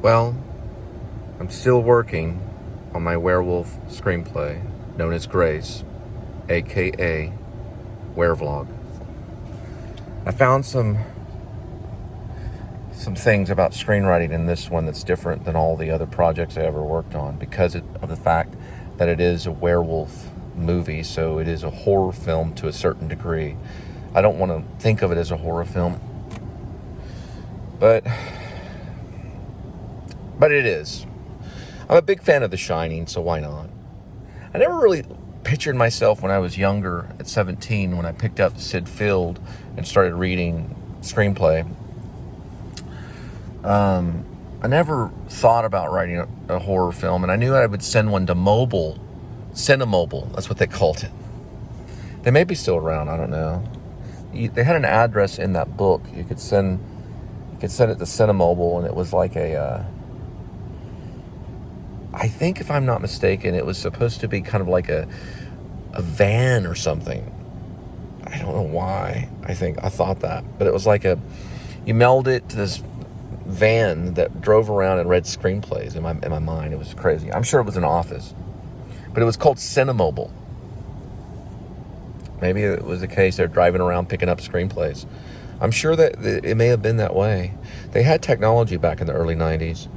Well, I'm still working on my werewolf screenplay, known as Grace, aka Werevlog. I found some things about screenwriting in this one that's different than all the other projects I ever worked on because of the fact that it is a werewolf movie, so it is a horror film to a certain degree. I don't want to think of it as a horror film, but it is. I'm a big fan of The Shining, so why not? I never really pictured myself when I was younger, at 17, when I picked up Sid Field and started reading screenplay. I never thought about writing a horror film, and I knew I would send one to Cinemobile, that's what they called it. They may be still around, I don't know. They had an address in that book. You could send it to Cinemobile, and it was like I think if I'm not mistaken, it was supposed to be kind of like a van or something. I don't know why I thought that, but it was like you mailed it to this van that drove around and read screenplays in my mind. It was crazy. I'm sure it was an office, but it was called Cinemobile. Maybe it was the case they're driving around picking up screenplays. I'm sure that it may have been that way. They had technology back in the early 90s.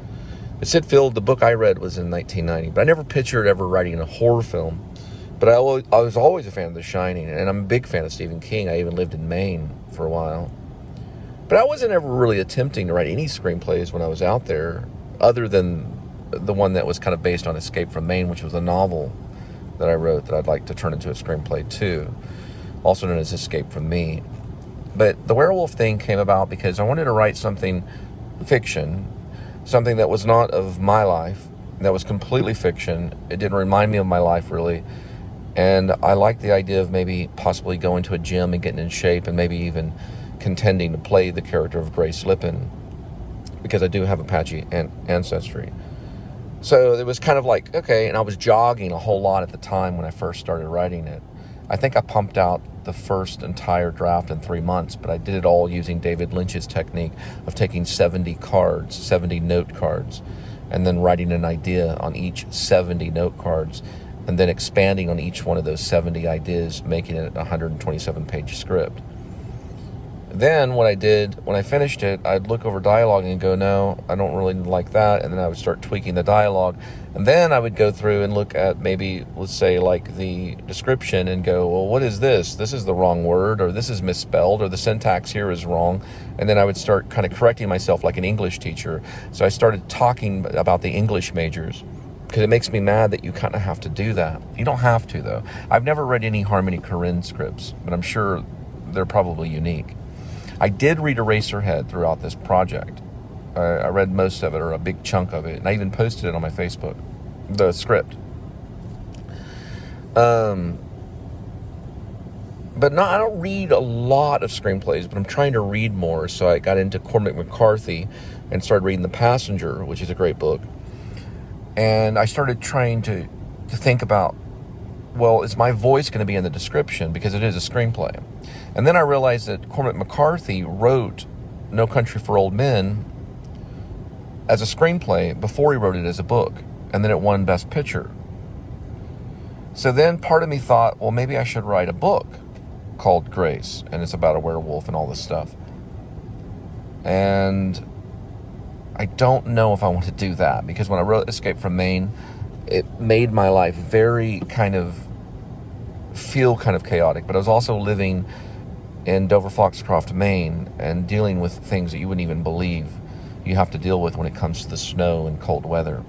Sid Field, the book I read was in 1990, but I never pictured ever writing a horror film. But I was always a fan of The Shining, and I'm a big fan of Stephen King. I even lived in Maine for a while. But I wasn't ever really attempting to write any screenplays when I was out there, other than the one that was kind of based on Escape from Maine, which was a novel that I wrote that I'd like to turn into a screenplay too, also known as Escape from Me. But the werewolf thing came about because I wanted to write something fiction, something that was not of my life, that was completely fiction. It didn't remind me of my life, really. And I liked the idea of maybe possibly going to a gym and getting in shape and maybe even contending to play the character of Grace Lippin, because I do have Apache ancestry. So it was kind of like, okay, and I was jogging a whole lot at the time when I first started writing it. I think I pumped out the first entire draft in 3 months, but I did it all using David Lynch's technique of taking 70 note cards, and then writing an idea on each 70 note cards, and then expanding on each one of those 70 ideas, making it a 127-page script. Then what I did, when I finished it, I'd look over dialogue and go, no, I don't really like that. And then I would start tweaking the dialogue. And then I would go through and look at maybe, let's say, like the description and go, well, what is this? This is the wrong word, or this is misspelled, or the syntax here is wrong. And then I would start kind of correcting myself like an English teacher. So I started talking about the English majors, because it makes me mad that you kind of have to do that. You don't have to, though. I've never read any Harmony Korine scripts, but I'm sure they're probably unique. I did read Eraserhead throughout this project. I read most of it, or a big chunk of it, and I even posted it on my Facebook, the script. But no, I don't read a lot of screenplays, but I'm trying to read more, so I got into Cormac McCarthy and started reading The Passenger, which is a great book. And I started trying to think about, well, is my voice going to be in the description, because it is a screenplay? And then I realized that Cormac McCarthy wrote No Country for Old Men as a screenplay before he wrote it as a book, and then it won Best Picture. So then part of me thought, well, maybe I should write a book called Grace, and it's about a werewolf and all this stuff. And I don't know if I want to do that, because when I wrote Escape from Maine, it made my life feel kind of chaotic, but I was also living in Dover Foxcroft, Maine, and dealing with things that you wouldn't even believe you have to deal with when it comes to the snow and cold weather.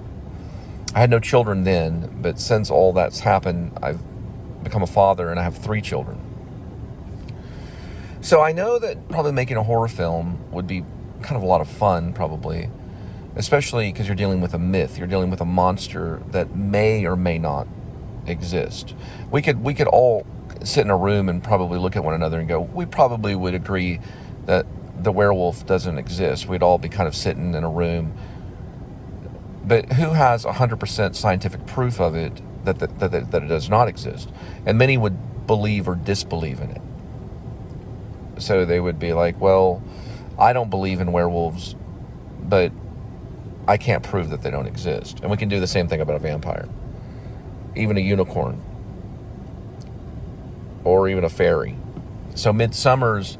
I had no children then, but since all that's happened, I've become a father, and I have 3 children. So I know that probably making a horror film would be kind of a lot of fun, probably, especially because you're dealing with a myth. You're dealing with a monster that may or may not exist. We could all sit in a room and probably look at one another and go, we probably would agree that the werewolf doesn't exist. We'd all be kind of sitting in a room. But who has 100% scientific proof of it that it does not exist? And many would believe or disbelieve in it. So they would be like, well, I don't believe in werewolves, but I can't prove that they don't exist. And we can do the same thing about a vampire, even a unicorn, or even a fairy. So Midsummer's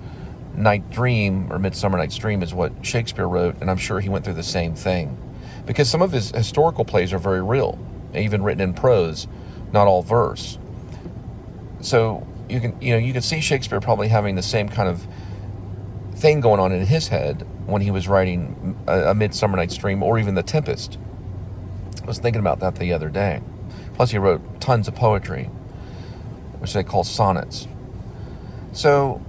Night Dream, or Midsummer Night's Dream, is what Shakespeare wrote, and I'm sure he went through the same thing. Because some of his historical plays are very real, even written in prose, not all verse. So you can see Shakespeare probably having the same kind of thing going on in his head when he was writing a Midsummer Night's Dream, or even The Tempest. I was thinking about that the other day. Plus he wrote tons of poetry, which they call sonnets. So,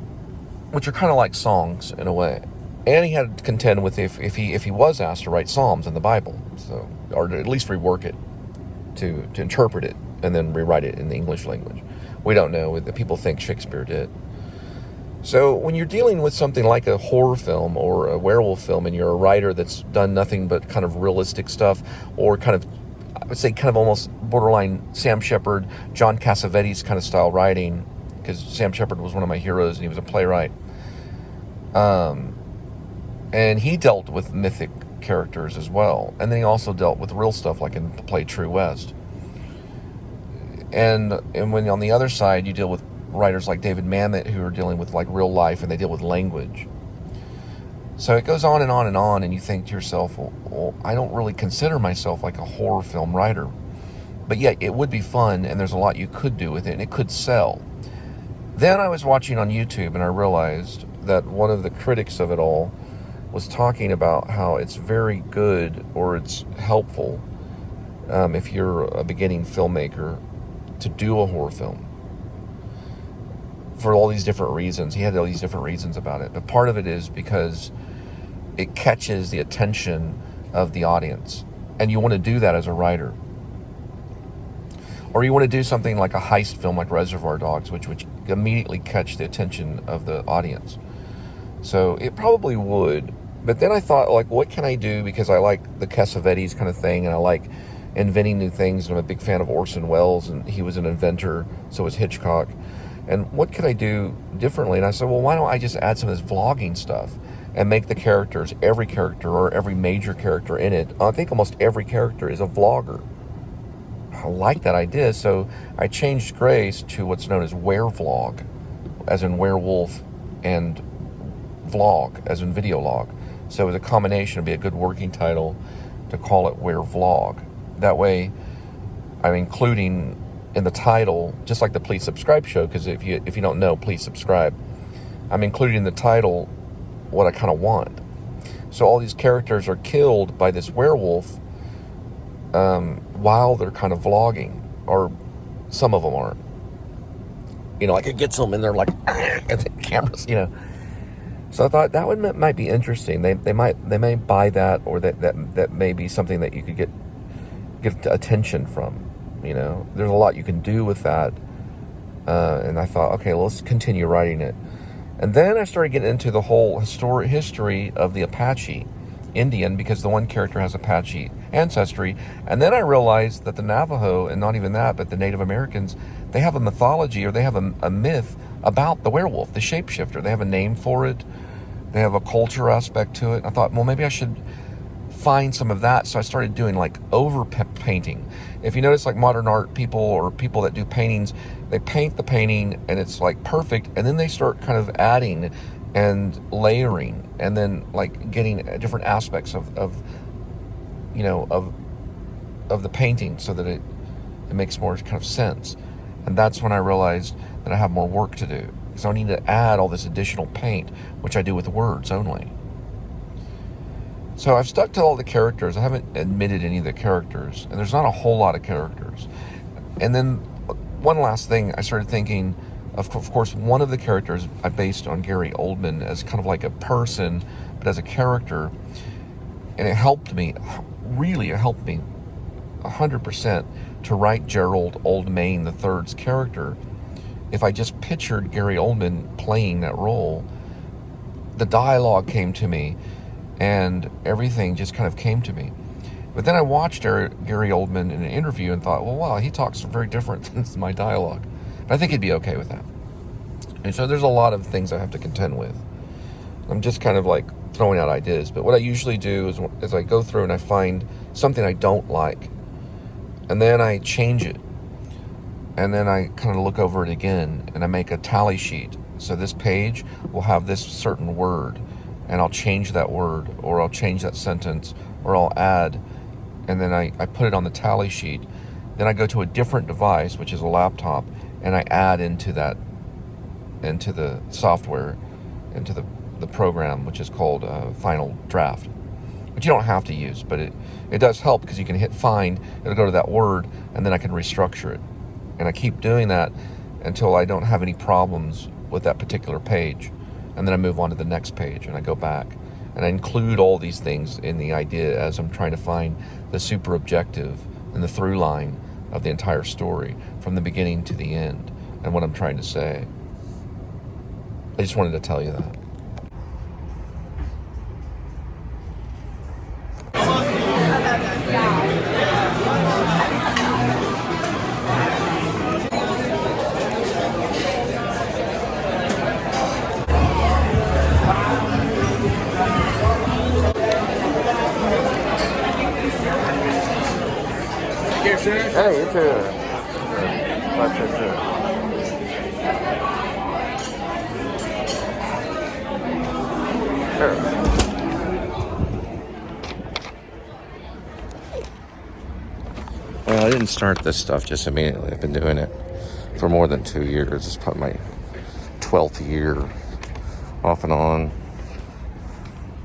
which are kind of like songs in a way. And he had to contend with if he was asked to write psalms in the Bible, so, or to at least rework it, to interpret it, and then rewrite it in the English language. We don't know. The people think Shakespeare did. So when you're dealing with something like a horror film or a werewolf film, and you're a writer that's done nothing but kind of realistic stuff, or kind of, I would say, kind of almost borderline Sam Shepard, John Cassavetes kind of style writing, because Sam Shepard was one of my heroes and he was a playwright. And he dealt with mythic characters as well. And then he also dealt with real stuff, like in the play True West. And when on the other side, you deal with writers like David Mamet, who are dealing with like real life, and they deal with language. So it goes on and on and on, and you think to yourself, well, I don't really consider myself like a horror film writer. But yet it would be fun, and there's a lot you could do with it, and it could sell. Then I was watching on YouTube, and I realized that one of the critics of it all was talking about how it's very good, or it's helpful, if you're a beginning filmmaker, to do a horror film. For all these different reasons. He had all these different reasons about it. But part of it is because it catches the attention of the audience. And you want to do that as a writer. Or you want to do something like a heist film like Reservoir Dogs, which would immediately catch the attention of the audience. So it probably would. But then I thought, like, what can I do? Because I like the Cassavetes kind of thing, and I like inventing new things. And I'm a big fan of Orson Welles, and he was an inventor, so was Hitchcock. And what could I do differently? And I said, well, why don't I just add some of this vlogging stuff and make the characters, every character or every major character in it, I think almost every character is a vlogger. I like that idea, so I changed Grace to what's known as werevlog, as in werewolf, and vlog, as in video log. So it was a combination. It'd be a good working title to call it werevlog. That way, I'm including in the title, just like the Please Subscribe show, because if you don't know, please subscribe. I'm including in the title what I kind of want. So all these characters are killed by this werewolf while they're kind of vlogging, or some of them aren't. You know, like it gets them and they're like, and the cameras, you know. So I thought that might be interesting. They may buy that, or that may be something that you could get attention from. You know, there's a lot you can do with that. And I thought, okay, well, let's continue writing it. And then I started getting into the whole history of the Apache Indian, because the one character has Apache ancestry. And then I realized that the Navajo, and not even that, but the Native Americans, they have a mythology, or they have a myth about the werewolf, the shapeshifter. They have a name for it. They have a culture aspect to it. And I thought, well, maybe I should find some of that. So I started doing like over painting. If you notice, like modern art people, or people that do paintings, they paint the painting and it's like perfect, and then they start kind of adding and layering, and then like getting different aspects of the painting, so that it makes more kind of sense. And that's when I realized that I have more work to do, because I need to add all this additional paint, which I do with words only. So I've stuck to all the characters. I haven't admitted any of the characters, and there's not a whole lot of characters. And then one last thing, I started thinking, of course, one of the characters I based on Gary Oldman as kind of like a person, but as a character. And it helped me 100% to write Gerald Oldmain III's character. If I just pictured Gary Oldman playing that role, the dialogue came to me, and everything just kind of came to me. But then I watched Gary Oldman in an interview and thought, well, wow, he talks very different than my dialogue. But I think he'd be okay with that. And so there's a lot of things I have to contend with. I'm just kind of like throwing out ideas. But what I usually do is I go through and I find something I don't like, and then I change it, and then I kind of look over it again, and I make a tally sheet. So this page will have this certain word, and I'll change that word, or I'll change that sentence, or I'll add, and then I put it on the tally sheet. Then I go to a different device, which is a laptop, and I add into the software, into the program, which is called Final Draft, which you don't have to use, but it does help, because you can hit find, it'll go to that word, and then I can restructure it. And I keep doing that until I don't have any problems with that particular page. And then I move on to the next page, and I go back. And I include all these things in the idea as I'm trying to find the super objective and the through line of the entire story from the beginning to the end, and what I'm trying to say. I just wanted to tell you that. Hey, you too. Watch it too. Sure. Well, I didn't start this stuff just immediately. I've been doing it for more than 2 years. It's probably my 12th year, off and on.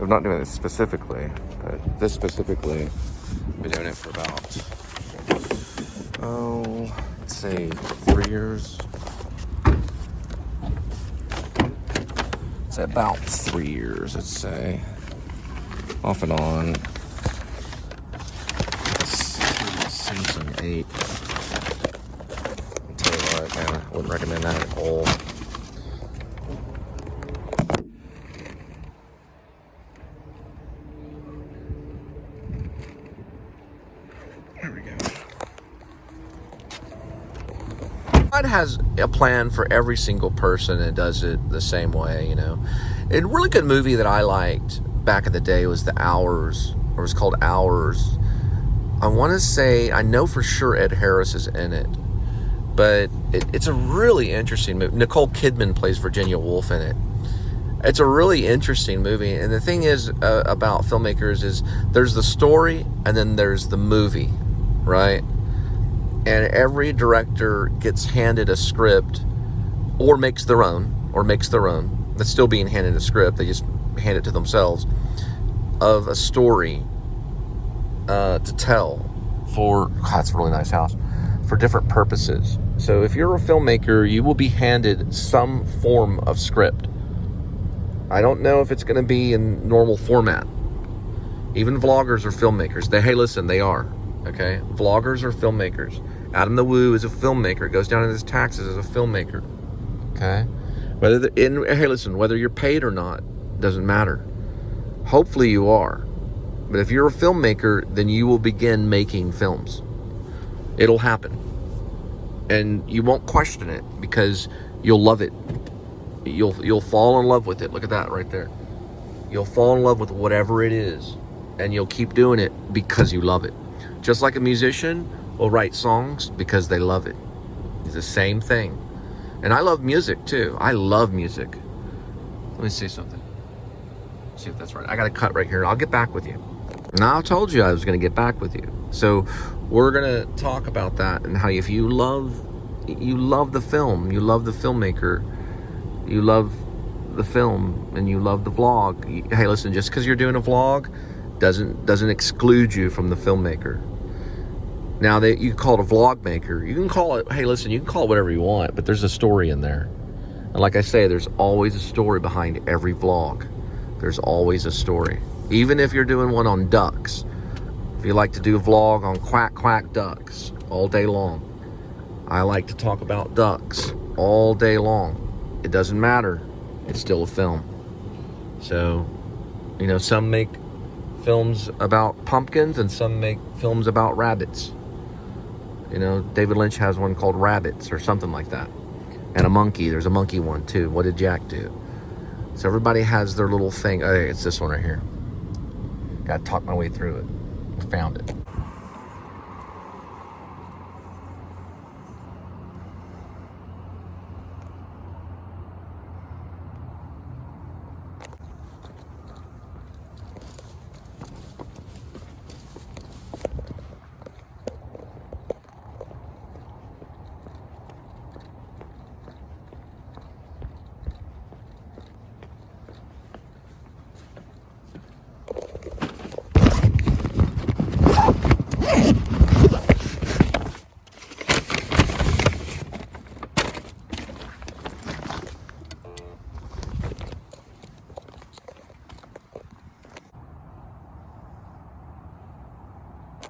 I'm not doing it specifically, but this specifically, I've been doing it for about, let's say 3 years. It's about 3 years, let's say, off and on. Samsung 8. I'll tell you what, man, I wouldn't recommend that at all. There we go. God has a plan for every single person and does it the same way, you know. A really good movie that I liked back in the day was The Hours, or it was called Hours. I want to say, I know for sure Ed Harris is in it, but it's a really interesting movie. Nicole Kidman plays Virginia Woolf in it. It's a really interesting movie, and the thing is about filmmakers is there's the story and then there's the movie, right? And every director gets handed a script, or makes their own. That's still being handed a script. They just hand it to themselves, of a story to tell for, God, it's a really nice house, for different purposes. So if you're a filmmaker, you will be handed some form of script. I don't know if it's going to be in normal format. Even vloggers are filmmakers. Hey, listen, they are. Okay? Vloggers are filmmakers. Adam the Woo is a filmmaker. Goes down in his taxes as a filmmaker. Okay? Hey, listen, whether you're paid or not, doesn't matter. Hopefully you are. But if you're a filmmaker, then you will begin making films. It'll happen. And you won't question it, because you'll love it. You'll fall in love with it. Look at that right there. You'll fall in love with whatever it is, and you'll keep doing it because you love it. Just like a musician will write songs because they love it. It's the same thing. And I love music too. I love music. Let me see something. See if that's right. I got a cut right here. I'll get back with you. Now, I told you I was going to get back with you. So we're going to talk about that, and how if you love the film, you love the filmmaker, you love the film, and you love the vlog. Hey, listen, just because you're doing a vlog doesn't exclude you from the filmmaker. Now, you can call it a vlog maker. You can call it, hey, listen, you can call it whatever you want, but there's a story in there. And like I say, there's always a story behind every vlog. There's always a story. Even if you're doing one on ducks. If you like to do a vlog on quack, quack ducks all day long. I like to talk about ducks all day long. It doesn't matter. It's still a film. So, you know, some make films about pumpkins and some make films about rabbits. You know, David Lynch has one called Rabbits or something like that. And a monkey. There's a monkey one too. What did Jack do? So everybody has their little thing. Oh, it's this one right here. Got to talk my way through it. I found it.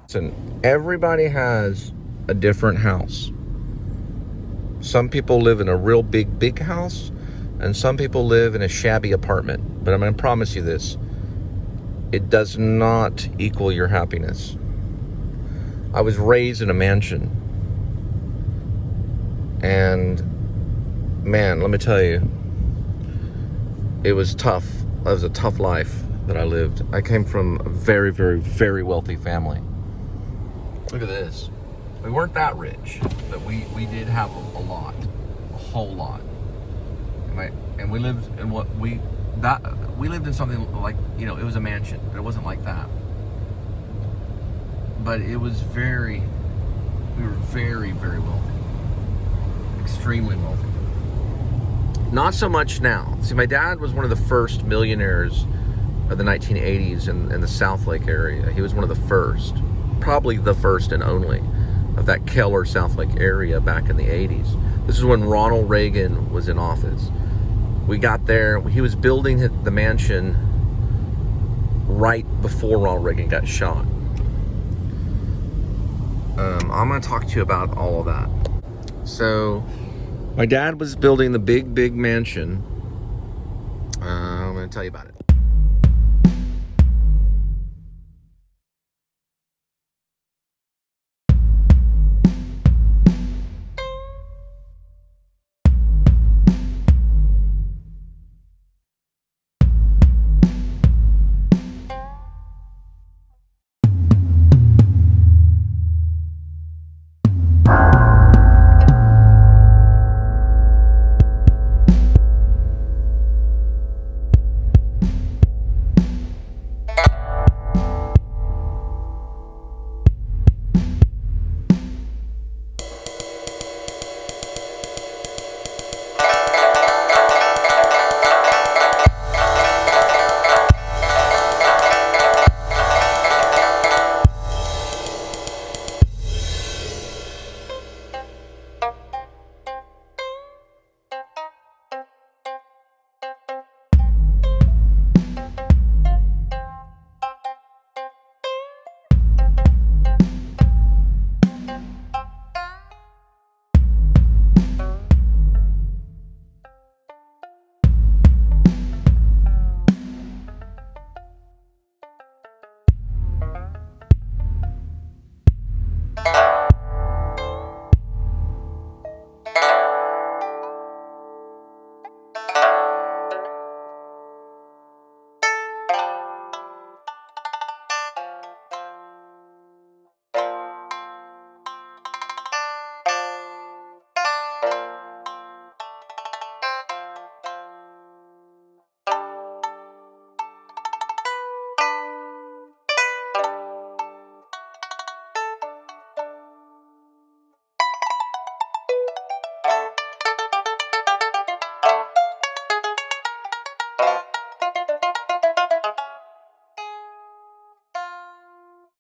Listen, everybody has a different house. Some people live in a real big house, and some people live in a shabby apartment. But I'm going to promise you this. It does not equal your happiness. I was raised in a mansion. And, man, let me tell you, it was tough. It was a tough life that I lived. I came from a very, very, very wealthy family. Look at this. We weren't that rich, but we did have a lot, a whole lot. And we lived in we lived in something like, you know, it was a mansion, but it wasn't like that. But it was we were very, very wealthy, extremely wealthy. Not so much now. See, my dad was one of the first millionaires of the 1980s in the South Lake area. He was one of the first. Probably the first and only of that Keller South Lake area back in the 80s. This is when Ronald Reagan was in office. We got there, he was building the mansion right before Ronald Reagan got shot. I'm going to talk to you about all of that. So, my dad was building the big mansion. I'm going to tell you about it.